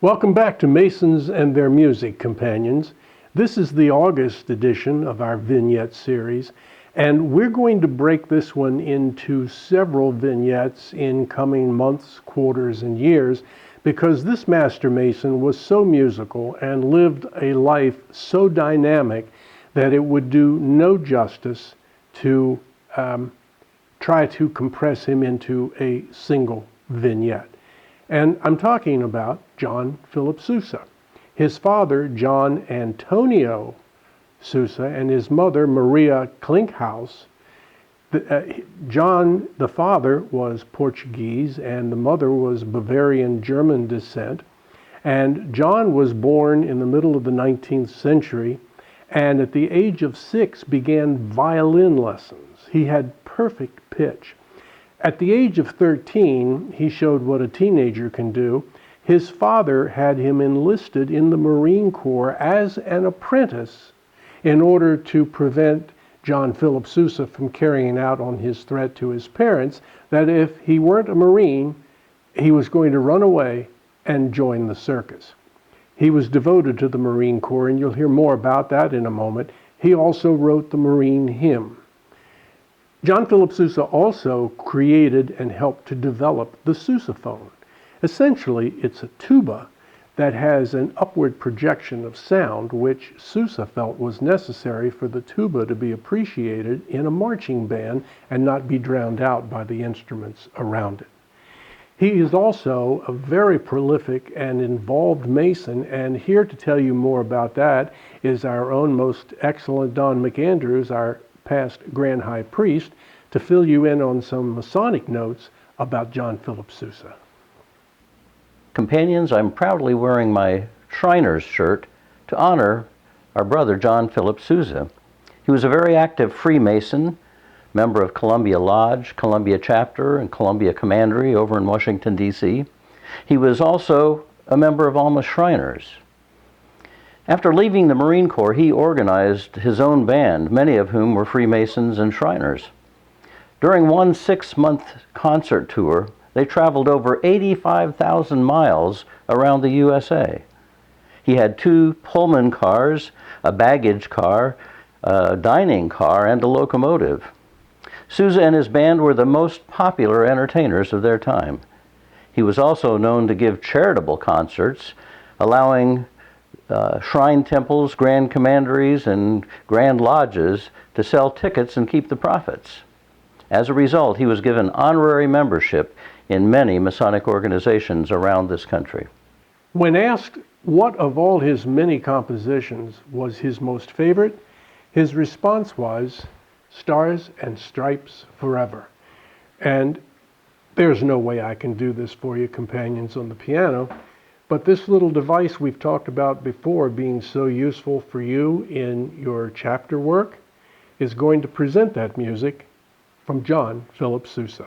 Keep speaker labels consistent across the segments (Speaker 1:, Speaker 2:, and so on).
Speaker 1: Welcome back to Masons and Their Music, companions. This is the August edition of our vignette series, and we're going to break this one into several vignettes in coming months, quarters, and years, because this Master Mason was so musical and lived a life so dynamic that it would do no justice to try to compress him into a single vignette. And I'm talking about JohnPhilipSousa. His father, John Antonio Sousa, and his mother, Maria Klinkhaus. John, the father, was Portuguese, and the mother was Bavarian German descent. And John was born in the middle of the 19th century, and at the age of 6 began violin lessons. He had perfect pitch. At the age of 13, he showed what a teenager can do. His father had him enlisted in the Marine Corps as an apprentice in order to prevent JohnPhilipSousa from carrying out on his threat to his parents that if he weren't a Marine, he was going to run away and join the circus. He was devoted to the Marine Corps, and you'll hear more about that in a moment. He also wrote the Marine hymn. JohnPhilipSousa also created and helped to develop the sousaphone. Essentially, it's a tuba that has an upward projection of sound, which Sousa felt was necessary for the tuba to be appreciated in a marching band and not be drowned out by the instruments around it. He is also a very prolific and involved Mason, and here to tell you more about that is our own most excellent Don McAndrews, our past Grand High Priest, to fill you in on some Masonic notes about JohnPhilipSousa.
Speaker 2: Companions, I'm proudly wearing my Shriner's shirt to honor our brother JohnPhilipSousa. He was a very active Freemason, member of Columbia Lodge, Columbia Chapter, and Columbia Commandery over in Washington, D.C. He was also a member of Alma Shriners. After leaving the Marine Corps, he organized his own band, many of whom were Freemasons and Shriners. During one 6-month concert tour, they traveled over 85,000 miles around the USA. He had 2 Pullman cars, a baggage car, a dining car, and a locomotive. Sousa and his band were the most popular entertainers of their time. He was also known to give charitable concerts, allowing shrine temples, grand commanderies, and grand lodges to sell tickets and keep the profits. As a result, he was given honorary membership in many Masonic organizations around this country.
Speaker 1: When asked what of all his many compositions was his most favorite, his response was, "Stars and Stripes Forever." And there's no way I can do this for you, companions, on the piano, but this little device we've talked about before being so useful for you in your chapter work is going to present that music from JohnPhilipSousa.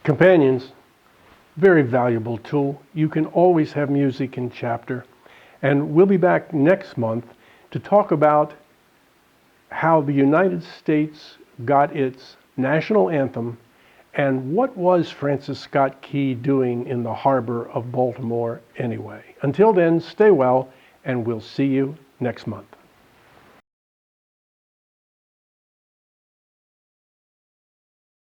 Speaker 1: Companions, very valuable tool. You can always have music in chapter. And we'll be back next month to talk about how the United States got its national anthem and what was Francis Scott Key doing in the harbor of Baltimore anyway. Until then, stay well, and we'll see you next month.